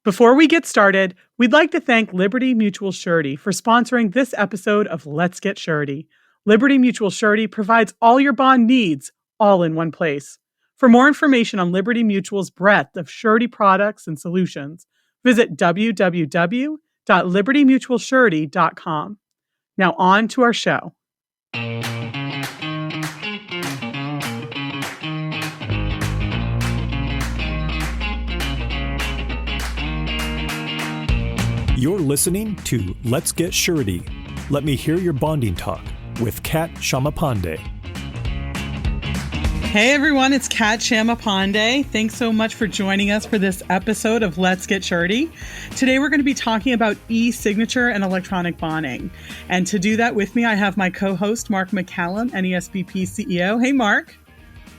Before we get started, we'd like to thank Liberty Mutual Surety for sponsoring this episode of Let's Get Surety. Liberty Mutual Surety provides all your bond needs, all in one place. For more information on Liberty Mutual's breadth of surety products and solutions, visit www.libertymutualsurety.com. Now on to our show. You're listening to Let's Get Surety. Let me hear your bonding talk with Kat Shamapande. Hey everyone, it's Kat Shamapande. Thanks so much for joining us for this episode of Let's Get Surety. Today we're going to be talking about e-signature and electronic bonding. And to do that with me, I have my co-host, Mark McCallum, NASBP CEO. Hey, Mark.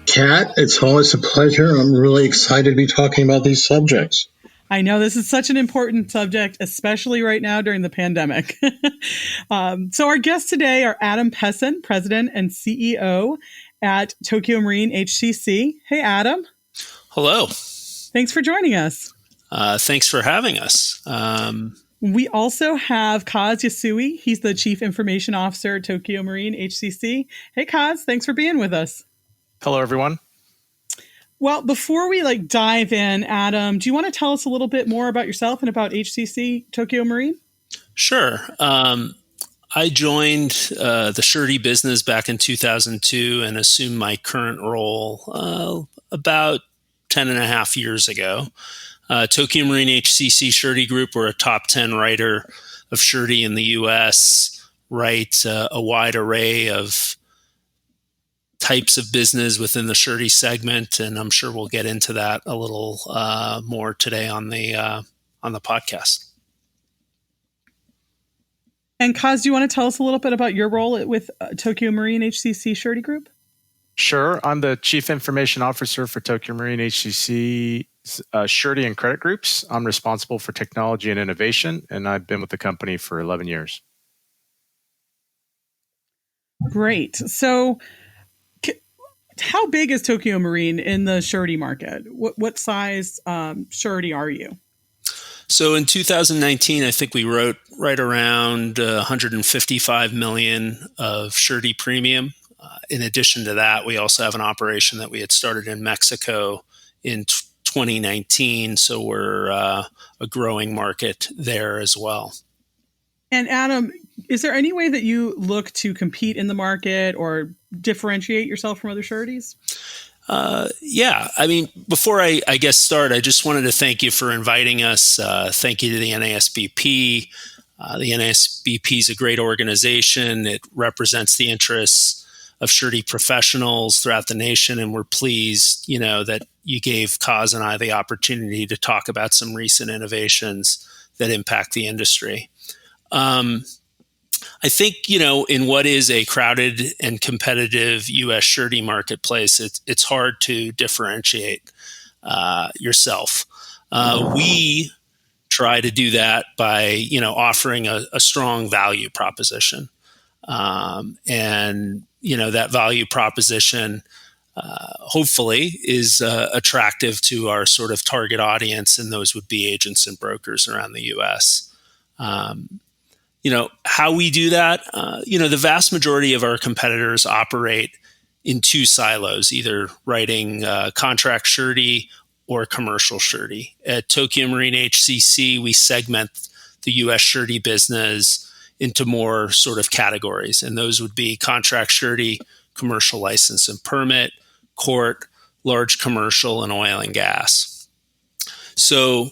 Kat, it's always a pleasure. I'm really excited to be talking about these subjects. I know this is such an important subject, especially right now during the pandemic. So our guests today are Adam Pessin, President and CEO at Tokyo Marine HCC. Hey, Adam. Hello. Thanks for joining us. Thanks for having us. We also have Kaz Yasui. He's the Chief Information Officer at Tokyo Marine HCC. Hey, Kaz, thanks for being with us. Hello, everyone. Well, before we dive in, Adam, do you want to tell us a little bit more about yourself and about HCC Tokyo Marine? Sure. I joined the surety business back in 2002 and assumed my current role about 10 and a half years ago. Tokyo Marine HCC Surety Group, we're a top 10 writer of surety in the U.S., write a wide array of types of business within the surety segment, and I'm sure we'll get into that a little more today on the podcast. And Kaz, do you want to tell us a little bit about your role with Tokyo Marine HCC Surety Group? Sure. I'm the Chief Information Officer for Tokyo Marine HCC Surety and Credit Groups. I'm responsible for technology and innovation, and I've been with the company for 11 years. Great. So how big is Tokyo Marine in the surety market? What size surety are you? So in 2019, I think we wrote right around 155 million of surety premium. In addition to that, we also have an operation that we had started in Mexico in 2019. So we're a growing market there as well. And Adam, is there any way that you look to compete in the market or differentiate yourself from other sureties? Yeah. I mean, before I start, I just wanted to thank you for inviting us. Thank you to the NASBP. The NASBP is a great organization. It represents the interests of surety professionals throughout the nation, and we're pleased, that you gave Kaz and I the opportunity to talk about some recent innovations that impact the industry. I think, in what is a crowded and competitive U.S. surety marketplace, it's hard to differentiate yourself. We try to do that by, offering a strong value proposition. And, that value proposition hopefully is attractive to our sort of target audience, and those would be agents and brokers around the U.S. How we do that, the vast majority of our competitors operate in two silos, either writing contract surety or commercial surety. At Tokyo Marine HCC, we segment the U.S. surety business into more sort of categories, and those would be contract surety, commercial license and permit, court, large commercial, and oil and gas. So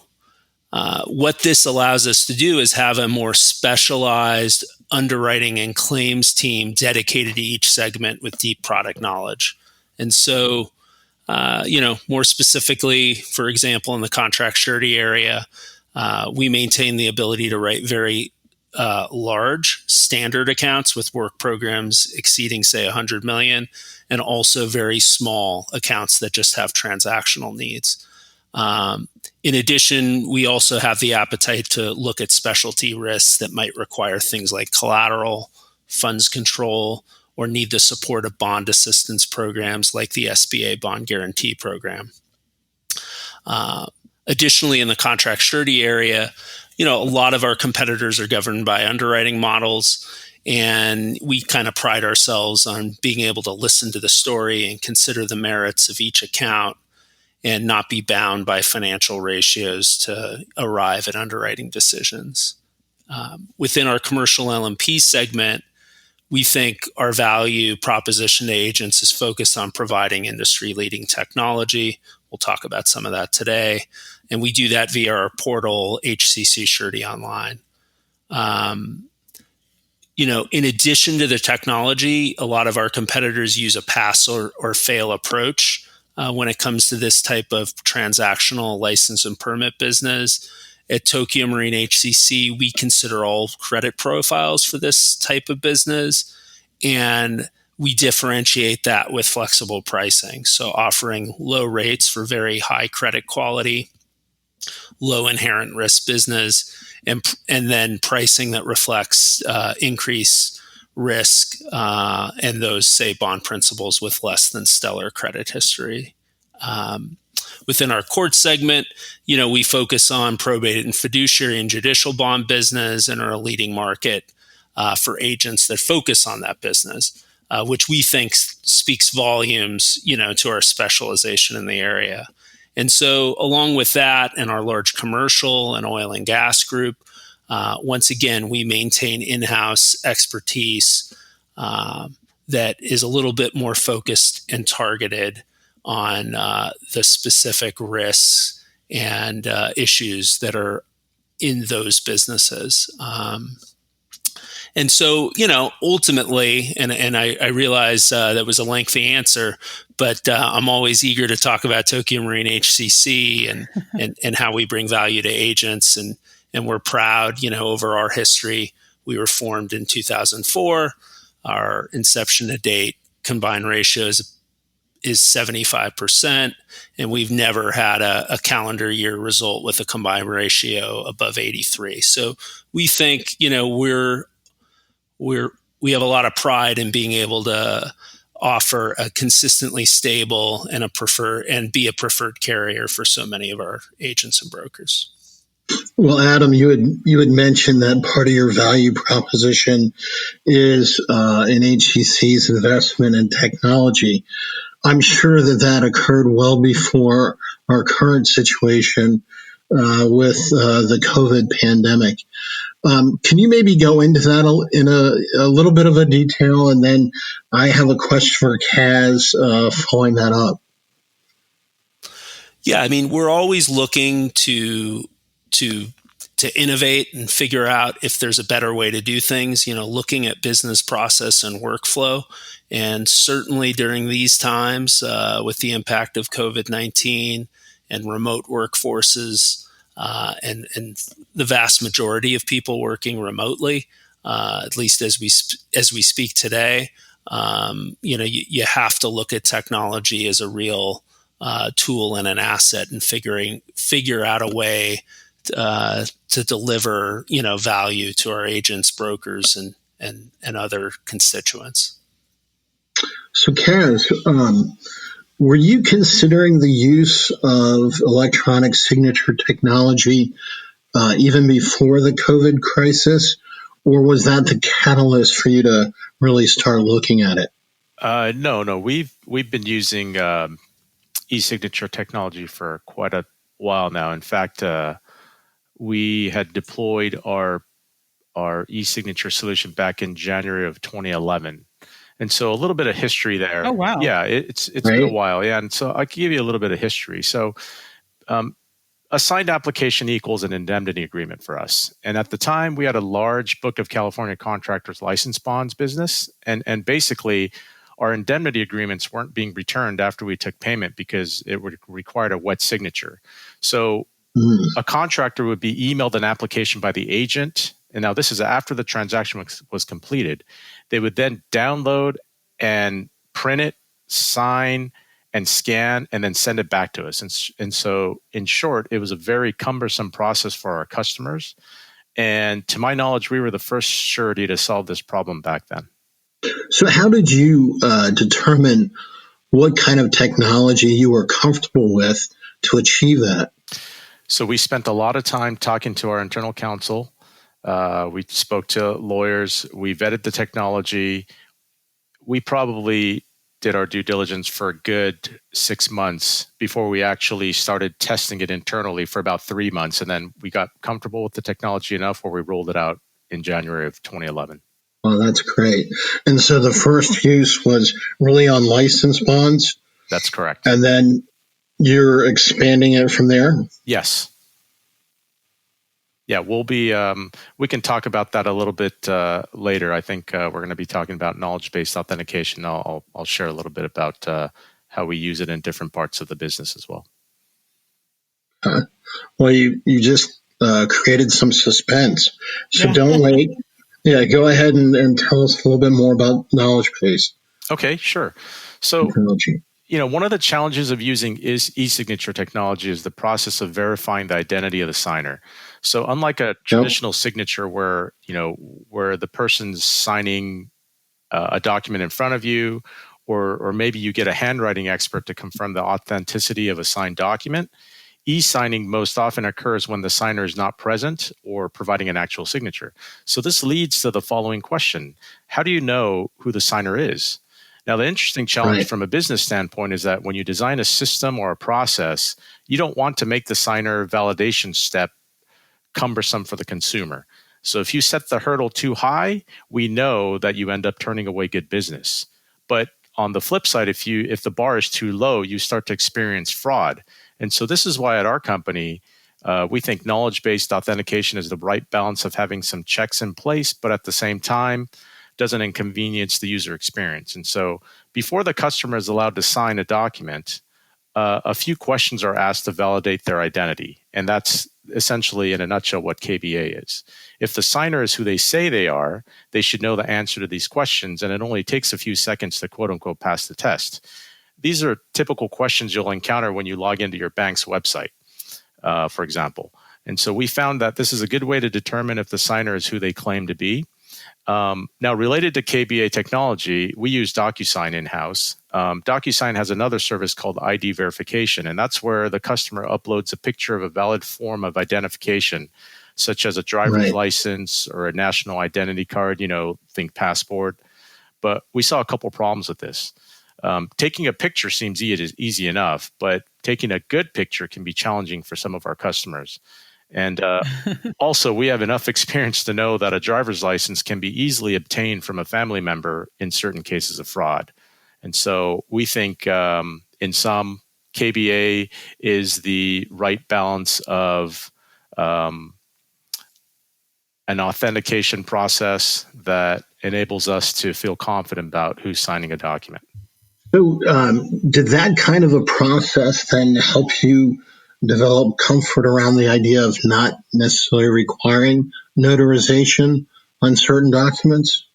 what this allows us to do is have a more specialized underwriting and claims team dedicated to each segment with deep product knowledge. And so, more specifically, for example, in the contract surety area, we maintain the ability to write very large standard accounts with work programs exceeding, say, 100 million, and also very small accounts that just have transactional needs. In addition, we also have the appetite to look at specialty risks that might require things like collateral, funds control, or need the support of bond assistance programs like the SBA Bond Guarantee Program. Additionally, in the contract surety area, a lot of our competitors are governed by underwriting models, and we kind of pride ourselves on being able to listen to the story and consider the merits of each account and not be bound by financial ratios to arrive at underwriting decisions. Within our commercial LMP segment, we think our value proposition to agents is focused on providing industry-leading technology. We'll talk about some of that today. And we do that via our portal, HCC Surety Online. In addition to the technology, a lot of our competitors use a pass or fail approach when it comes to this type of transactional license and permit business. At Tokyo Marine HCC, we consider all credit profiles for this type of business, and we differentiate that with flexible pricing. So offering low rates for very high credit quality, low inherent risk business, and then pricing that reflects increased risk and those, say, bond principals with less than stellar credit history. Within our court segment, we focus on probate and fiduciary and judicial bond business and are a leading market for agents that focus on that business, which we think speaks volumes, to our specialization in the area. And so along with that and our large commercial and oil and gas group, once again, we maintain in-house expertise that is a little bit more focused and targeted on the specific risks and issues that are in those businesses. And so, ultimately, and I realize that was a lengthy answer, but I'm always eager to talk about Tokyo Marine HCC and how we bring value to agents. And we're proud, over our history. We were formed in 2004. Our inception to date combined ratio is 75%, and we've never had a calendar year result with a combined ratio above 83. So we think, we have a lot of pride in being able to offer a consistently stable and be a preferred carrier for so many of our agents and brokers. Well, Adam, you had mentioned that part of your value proposition is in HCC's investment in technology. I'm sure that occurred well before our current situation with the COVID pandemic. Can you maybe go into that in a little bit of a detail? And then I have a question for Kaz following that up. Yeah, we're always looking to innovate and figure out if there's a better way to do things, looking at business process and workflow. And certainly during these times with the impact of COVID-19 and remote workforces and the vast majority of people working remotely, at least as we speak today, you have to look at technology as a real tool and an asset and figure out a way to deliver, value to our agents, brokers, and other constituents. So, Kaz, were you considering the use of electronic signature technology even before the COVID crisis, or was that the catalyst for you to really start looking at it? No. We've been using e-signature technology for quite a while now. In fact, we had deployed our e-signature solution back in January of 2011. And so a little bit of history there. Oh, wow. Yeah, it's Right. been a while. Yeah. And so I can give you a little bit of history. So a signed application equals an indemnity agreement for us. And at the time, we had a large book of California contractors license bonds business. And basically, our indemnity agreements weren't being returned after we took payment because it required a wet signature. So a contractor would be emailed an application by the agent. And now this is after the transaction was completed. They would then download and print it, sign, and scan, and then send it back to us. And so, in short, it was a very cumbersome process for our customers. And to my knowledge, we were the first surety to solve this problem back then. So how did you determine what kind of technology you were comfortable with to achieve that? So we spent a lot of time talking to our internal counsel. We spoke to lawyers. We vetted the technology. We probably did our due diligence for a good 6 months before we actually started testing it internally for about 3 months. And then we got comfortable with the technology enough where we rolled it out in January of 2011. Well, that's great. And so the first use was really on license bonds, That's correct. and then you're expanding it from there? Yes. Yeah, we'll be. We can talk about that a little bit later. I think we're going to be talking about knowledge-based authentication. I'll share a little bit about how we use it in different parts of the business as well. Well, you just created some suspense. So Yeah. don't wait. Yeah, go ahead and tell us a little bit more about knowledge-based Okay, sure. So, technology. one of the challenges of using e-signature technology is the process of verifying the identity of the signer. So unlike a traditional signature where the person's signing a document in front of you, or maybe you get a handwriting expert to confirm the authenticity of a signed document, e-signing most often occurs when the signer is not present or providing an actual signature. So this leads to the following question: how do you know who the signer is? Now, the interesting challenge from a business standpoint is that when you design a system or a process, you don't want to make the signer validation step cumbersome for the consumer. So if you set the hurdle too high, we know that you end up turning away good business. But on the flip side, if the bar is too low, you start to experience fraud. And so this is why at our company, we think knowledge-based authentication is the right balance of having some checks in place, but at the same time, doesn't inconvenience the user experience. And so before the customer is allowed to sign a document, a few questions are asked to validate their identity. And that's essentially, in a nutshell, what KBA is. If the signer is who they say they are, they should know the answer to these questions, and it only takes a few seconds to quote-unquote pass the test. These are typical questions you'll encounter when you log into your bank's website, for example. And so we found that this is a good way to determine if the signer is who they claim to be. Now, related to KBA technology, we use DocuSign in-house. DocuSign has another service called ID verification, and that's where the customer uploads a picture of a valid form of identification, such as a driver's license or a national identity card, think passport. But we saw a couple problems with this. Taking a picture seems easy enough, but taking a good picture can be challenging for some of our customers. And also, we have enough experience to know that a driver's license can be easily obtained from a family member in certain cases of fraud. And so we think in sum, KBA is the right balance of an authentication process that enables us to feel confident about who's signing a document. So did that kind of a process then help you develop comfort around the idea of not necessarily requiring notarization on certain documents?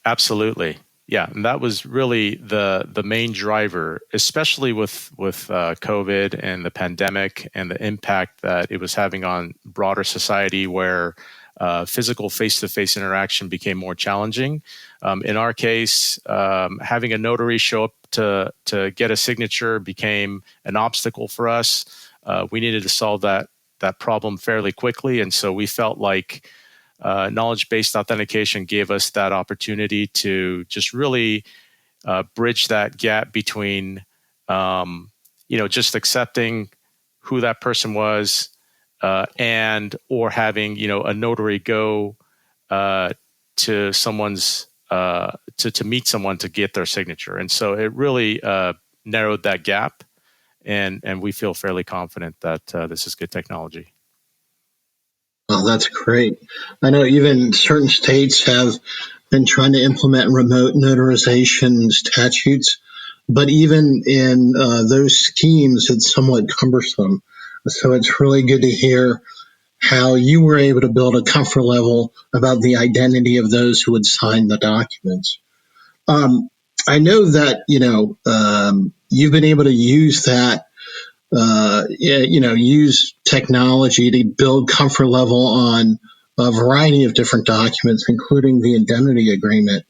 Absolutely. Yeah, and that was really the main driver, especially with COVID and the pandemic and the impact that it was having on broader society, where physical face-to-face interaction became more challenging. In our case, having a notary show up to get a signature became an obstacle for us. We needed to solve that problem fairly quickly, and so we felt like knowledge-based authentication gave us that opportunity to just really bridge that gap between, just accepting who that person was and or having, a notary go to someone's to meet someone to get their signature. And so it really narrowed that gap, and we feel fairly confident that this is good technology. Oh, that's great. I know even certain states have been trying to implement remote notarization statutes, but even in those schemes, it's somewhat cumbersome. So it's really good to hear how you were able to build a comfort level about the identity of those who would sign the documents. I know that, you've been able to use that use technology to build comfort level on a variety of different documents, including the indemnity agreement.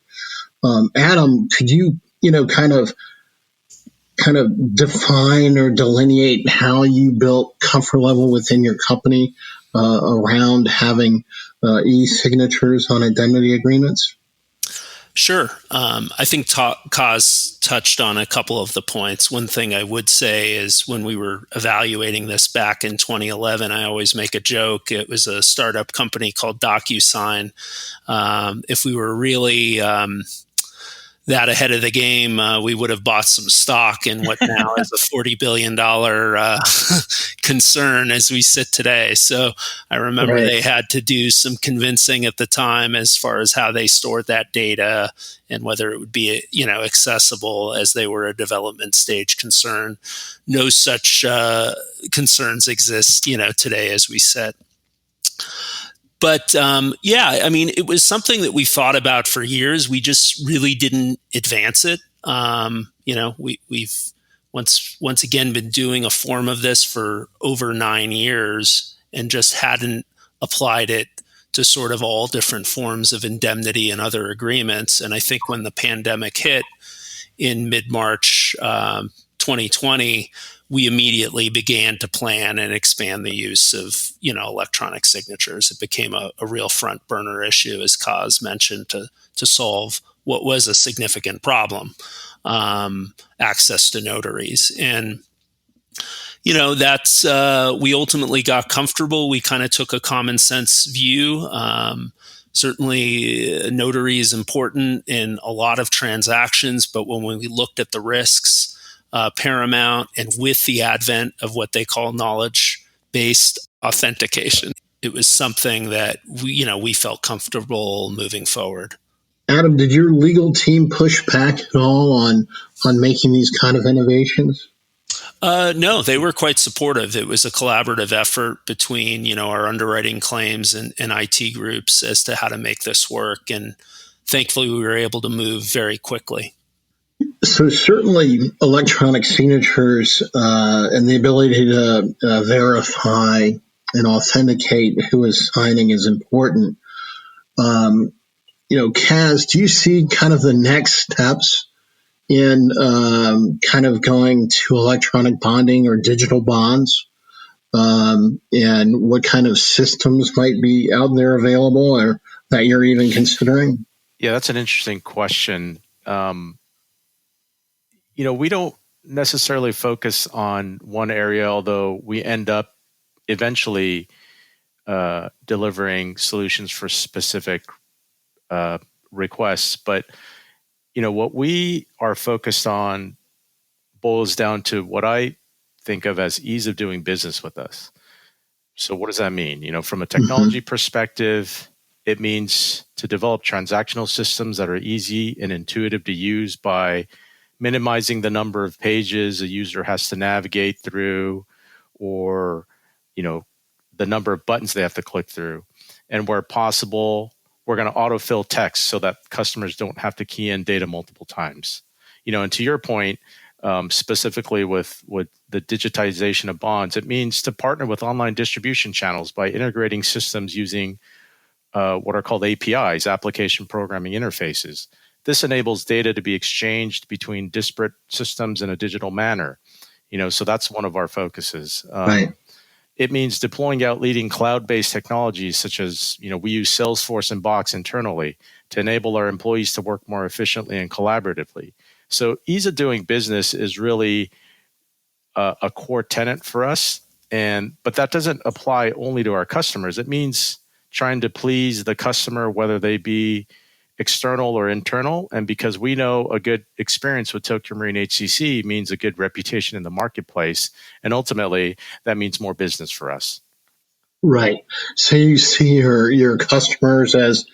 Adam, could you, kind of kind of define or delineate how you built comfort level within your company around having e-signatures on indemnity agreements? Sure. I think Kaz touched on a couple of the points. One thing I would say is when we were evaluating this back in 2011, I always make a joke. It was a startup company called DocuSign. If we were really that ahead of the game, we would have bought some stock in what now is a $40 billion concern as we sit today. So I remember they had to do some convincing at the time as far as how they stored that data and whether it would be, accessible as they were a development stage concern. No such concerns exist, today as we sit. But it was something that we thought about for years. We just really didn't advance it. We've once again been doing a form of this for over 9 years and just hadn't applied it to sort of all different forms of indemnity and other agreements. And I think when the pandemic hit in mid-March 2020, we immediately began to plan and expand the use of, electronic signatures. It became a real front burner issue, as Kaz mentioned, to solve what was a significant problem, access to notaries. And, that's, we ultimately got comfortable. We kind of took a common sense view. Certainly, notary is important in a lot of transactions, but when we looked at the risks, paramount, and with the advent of what they call knowledge-based authentication, it was something that we felt comfortable moving forward. Adam, did your legal team push back at all on making these kind of innovations? No, they were quite supportive. It was a collaborative effort between our underwriting claims and IT groups as to how to make this work, and thankfully we were able to move very quickly. So certainly electronic signatures and the ability to verify and authenticate who is signing is important. Kaz, do you see kind of the next steps in kind of going to electronic bonding or digital bonds? And what kind of systems might be out there available or that you're even considering? Yeah, that's an interesting question. We don't necessarily focus on one area, although we end up eventually delivering solutions for specific requests. But, what we are focused on boils down to what I think of as ease of doing business with us. So what does that mean? From a technology perspective, it means to develop transactional systems that are easy and intuitive to use by minimizing the number of pages a user has to navigate through, or, the number of buttons they have to click through. And where possible, we're going to autofill text so that customers don't have to key in data multiple times. And to your point, specifically with the digitization of bonds, it means to partner with online distribution channels by integrating systems using what are called APIs, application programming interfaces. This enables data to be exchanged between disparate systems in a digital manner. So that's one of our focuses. Right. It means deploying out leading cloud-based technologies such as, we use Salesforce and Box internally to enable our employees to work more efficiently and collaboratively. So ease of doing business is really a core tenet for us. But that doesn't apply only to our customers. It means trying to please the customer, whether they be external or internal. And because we know a good experience with Tokyo Marine HCC means a good reputation in the marketplace. And ultimately, that means more business for us. Right. So you see your customers as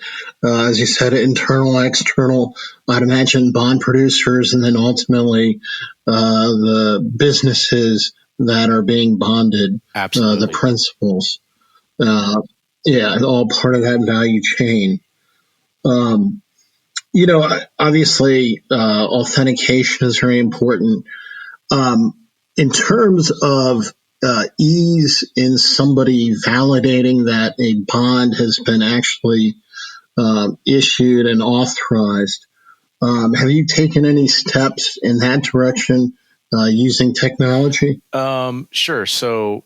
you said, internal, external, I'd imagine bond producers, and then ultimately the businesses that are being bonded, Absolutely. the principals. All part of that value chain. Obviously, authentication is very important. In terms of ease in somebody validating that a bond has been actually issued and authorized, have you taken any steps in that direction using technology? Sure. So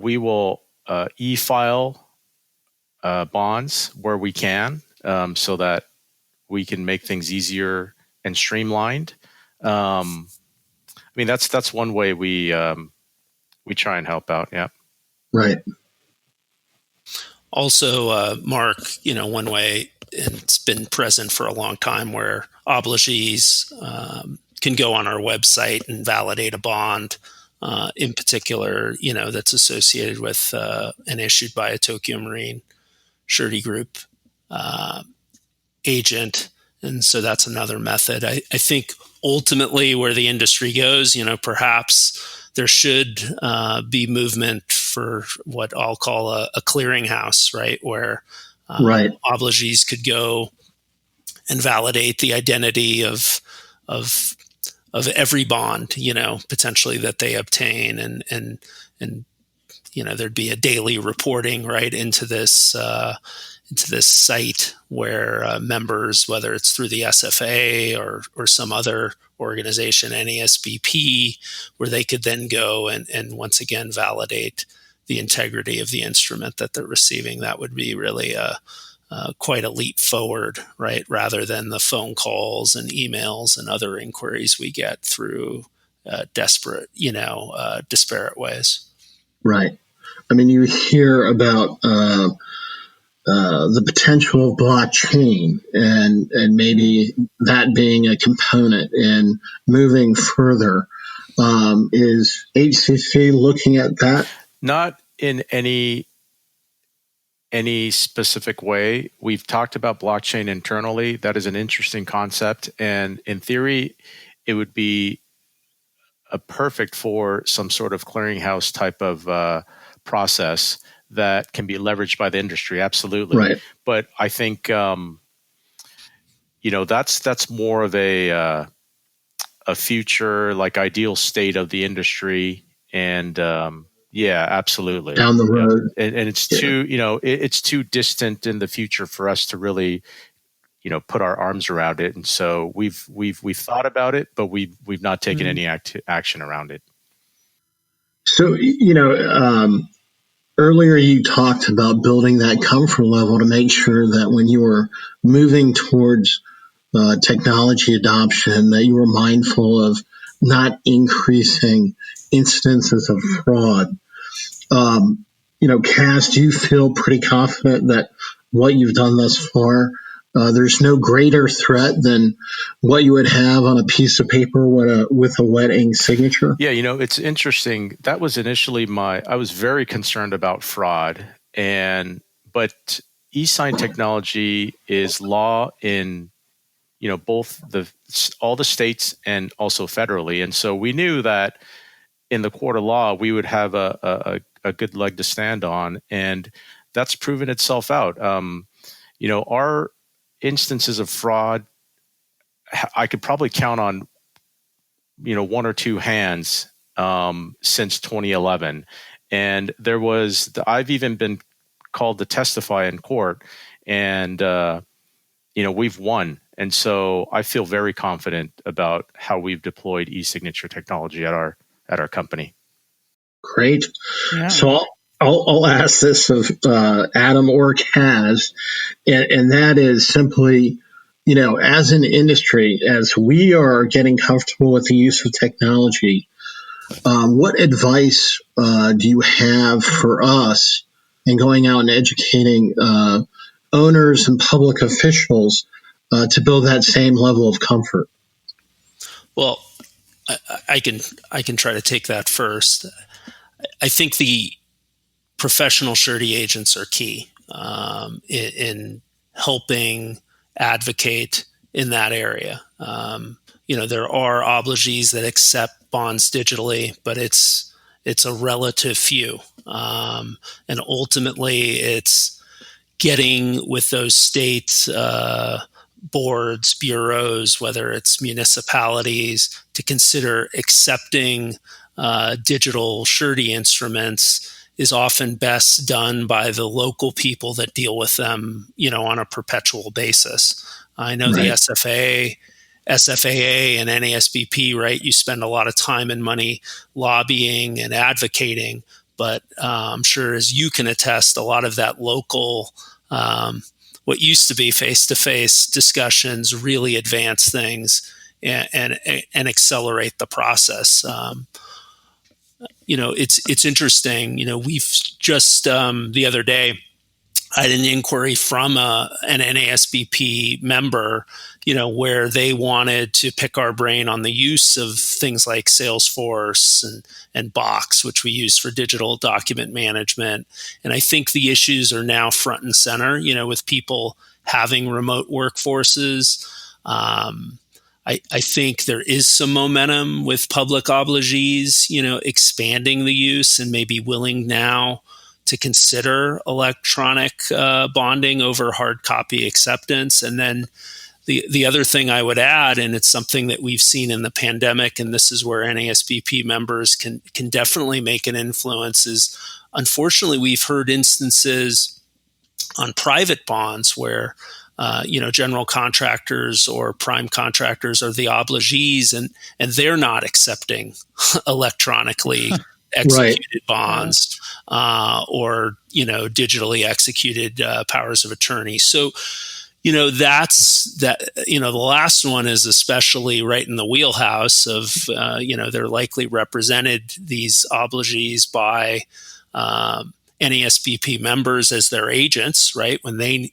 we will e-file bonds where we can, so that we can make things easier and streamlined. I mean, that's one way we try and help out. Yeah. Right. Also, Mark, one way, and it's been present for a long time, where obligees can go on our website and validate a bond, in particular, that's associated with and issued by a Tokyo Marine Surety Group agent. And so that's another method. I think ultimately where the industry goes, perhaps there should be movement for what I'll call a clearinghouse, right? Where Right. obligees could go and validate the identity of every bond, potentially that they obtain, and there'd be a daily reporting right into this site where members, whether it's through the SFA or some other organization, NASBP, where they could then go and once again validate the integrity of the instrument that they're receiving. That would be really quite a leap forward, right? Rather than the phone calls and emails and other inquiries we get through disparate ways. Right. I mean, you hear about the potential of blockchain and maybe that being a component in moving further. Is HCC looking at that? Not in any specific way. We've talked about blockchain internally. That is an interesting concept, and in theory, it would be perfect for some sort of clearinghouse type of process that can be leveraged by the industry. Absolutely. Right. But I think that's more of a future, like, ideal state of the industry, and yeah, absolutely. Down the road. Yep. And it's too, it's too distant in the future for us to really, put our arms around it. And so we've thought about it, but we've not taken any action around it. So, earlier you talked about building that comfort level to make sure that when you were moving towards technology adoption, that you were mindful of not increasing incidences of fraud. Cass, do you feel pretty confident that what you've done thus far, there's no greater threat than what you would have on a piece of paper with a wet ink signature? Yeah, it's interesting. That was initially I was very concerned about fraud, but e-sign technology is law in both all the states and also federally, and so we knew that in the court of law we would have a good leg to stand on, and that's proven itself out. Our instances of fraud, I could probably count on one or two hands since 2011, and I've even been called to testify in court, and we've won. And so I feel very confident about how we've deployed e-signature technology at our company. Great. Yeah. So I'll ask this of Adam or Kaz, and that is simply, as an industry, as we are getting comfortable with the use of technology, what advice do you have for us in going out and educating owners and public officials to build that same level of comfort? Well, I can try to take that first. I think the professional surety agents are key in helping advocate in that area. There are obligees that accept bonds digitally, but it's a relative few. And ultimately, it's getting with those state boards, bureaus, whether it's municipalities, to consider accepting digital surety instruments is often best done by the local people that deal with them, on a perpetual basis. I know the SFA SFAA and NASBP, right? You spend a lot of time and money lobbying and advocating, but I'm sure, as you can attest, a lot of that local, what used to be face-to-face discussions really advance things and accelerate the process. It's interesting. We've just the other day, I had an inquiry from an NASBP member, where they wanted to pick our brain on the use of things like Salesforce and Box, which we use for digital document management. And I think the issues are now front and center, with people having remote workforces. I think there is some momentum with public obligees, expanding the use and maybe willing now to consider electronic bonding over hard copy acceptance. And then the other thing I would add, and it's something that we've seen in the pandemic, and this is where NASBP members can definitely make an influence, is unfortunately we've heard instances on private bonds where general contractors or prime contractors are the obligees, and they're not accepting electronically executed bonds or digitally executed powers of attorney. So that's that. The last one is especially right in the wheelhouse of they're likely represented, these obligees, by NASBP members as their agents, right, when they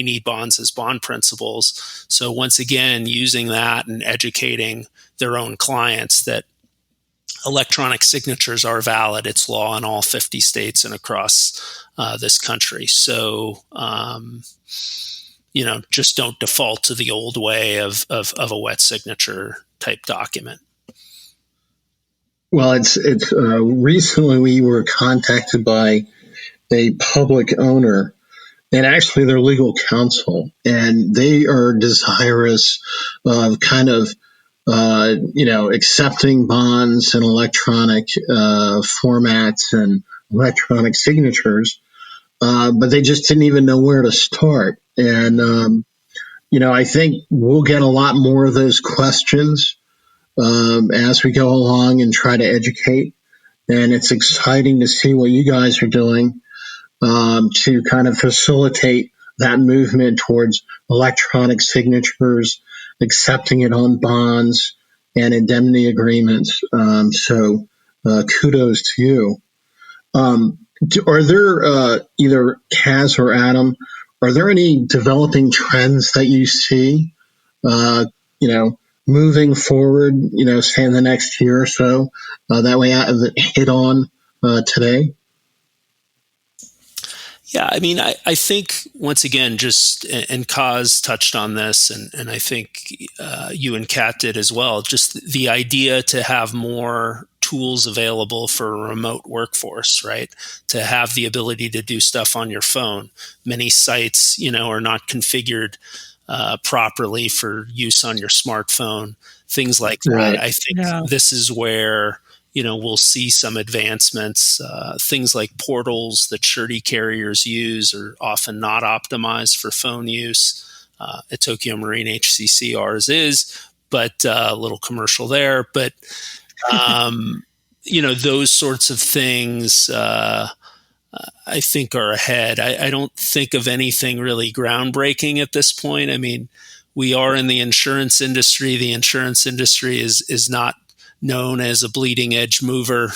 need bonds as bond principals. So once again, using that and educating their own clients that electronic signatures are valid. It's law in all 50 states and across this country. So, just don't default to the old way of a wet signature type document. Well, it's recently we were contacted by a public owner, and actually their legal counsel, and they are desirous of kind of accepting bonds in electronic formats and electronic signatures, but they just didn't even know where to start. And I think we'll get a lot more of those questions as we go along and try to educate. And it's exciting to see what you guys are doing to kind of facilitate that movement towards electronic signatures, accepting it on bonds and indemnity agreements. So kudos to you. Are there, either Kaz or Adam, are there any developing trends that you see, moving forward, say in the next year or so, that we hit on today? Yeah, I mean, I think, once again, and Kaz touched on this, and I think you and Kat did as well, just the idea to have more tools available for a remote workforce, right? To have the ability to do stuff on your phone. Many sites, are not configured properly for use on your smartphone, things like that. Right. I think this is where we'll see some advancements. Things like portals that surety carriers use are often not optimized for phone use. At Tokyo Marine HCC, ours is, but a little commercial there. But, those sorts of things I think are ahead. I don't think of anything really groundbreaking at this point. I mean, we are in the insurance industry. The insurance industry is not known as a bleeding edge mover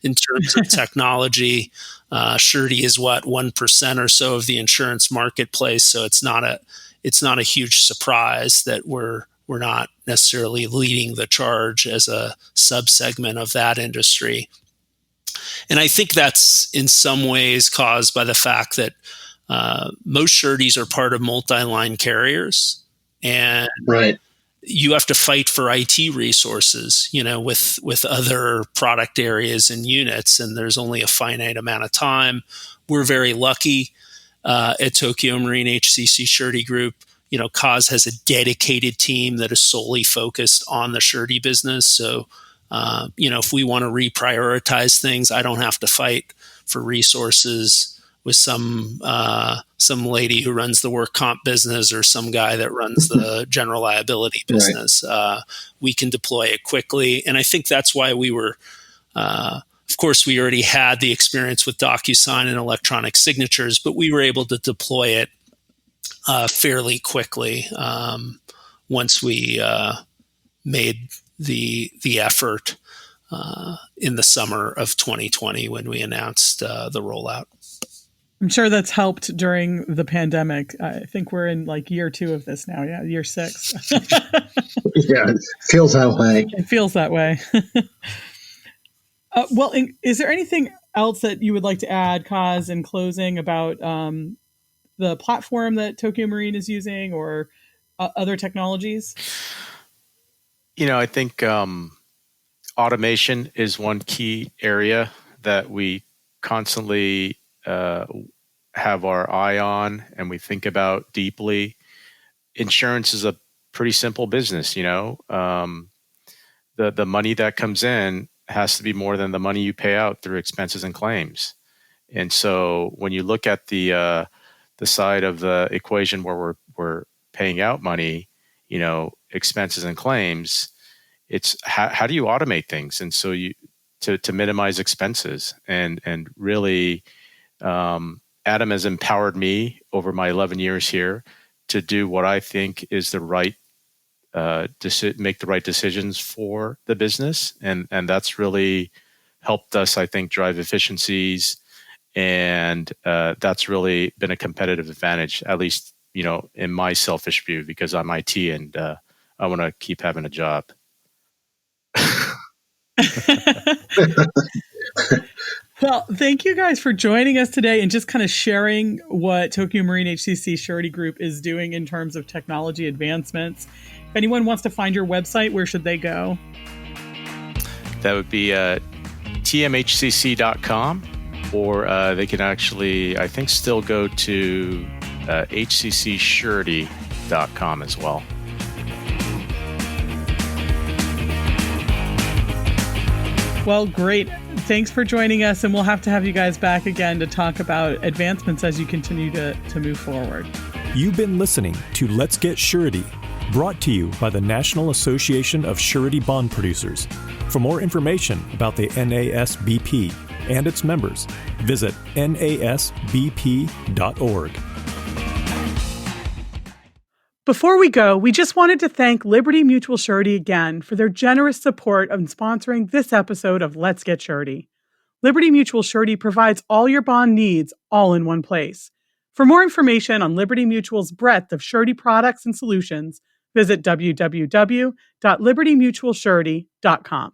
in terms of technology. Surety is 1% or so of the insurance marketplace, so it's not a huge surprise that we're not necessarily leading the charge as a subsegment of that industry. And I think that's in some ways caused by the fact that most sureties are part of multi-line carriers, and Right. you have to fight for IT resources, with other product areas and units, and there's only a finite amount of time. We're very lucky at Tokyo Marine HCC Surety Group. Kaz has a dedicated team that is solely focused on the surety business. So, if we want to reprioritize things, I don't have to fight for resources with some lady who runs the work comp business or some guy that runs the general liability business. Right. We can deploy it quickly, and I think that's why we were. Of course, we already had the experience with DocuSign and electronic signatures, but we were able to deploy it fairly quickly once we made the effort in the summer of 2020 when we announced the rollout. I'm sure that's helped during the pandemic. I think we're in like year 2 of this now. Yeah, year 6. Yeah, it feels that way. It feels that way. Well, is there anything else that you would like to add, Kaz, in closing about the platform that Tokyo Marine is using or other technologies? I think automation is one key area that we constantly have our eye on and we think about deeply. Insurance is a pretty simple business, the money that comes in has to be more than the money you pay out through expenses and claims. And so when you look at the side of the equation where we're paying out money, expenses and claims, it's how do you automate things? And so to minimize expenses and really, Adam has empowered me over my 11 years here to do what I think is the right make the right decisions for the business, and that's really helped us, I think, drive efficiencies, and that's really been a competitive advantage, at least in my selfish view, because I'm IT and I want to keep having a job. Well, thank you guys for joining us today and just kind of sharing what Tokyo Marine HCC Surety Group is doing in terms of technology advancements. If anyone wants to find your website, where should they go? That would be tmhcc.com, or they can actually, I think, still go to hccsurety.com as well. Well, great. Thanks for joining us, and we'll have to have you guys back again to talk about advancements as you continue to move forward. You've been listening to Let's Get Surety, brought to you by the National Association of Surety Bond Producers. For more information about the NASBP and its members, visit nasbp.org. Before we go, we just wanted to thank Liberty Mutual Surety again for their generous support of sponsoring this episode of Let's Get Surety. Liberty Mutual Surety provides all your bond needs all in one place. For more information on Liberty Mutual's breadth of surety products and solutions, visit www.libertymutualsurety.com.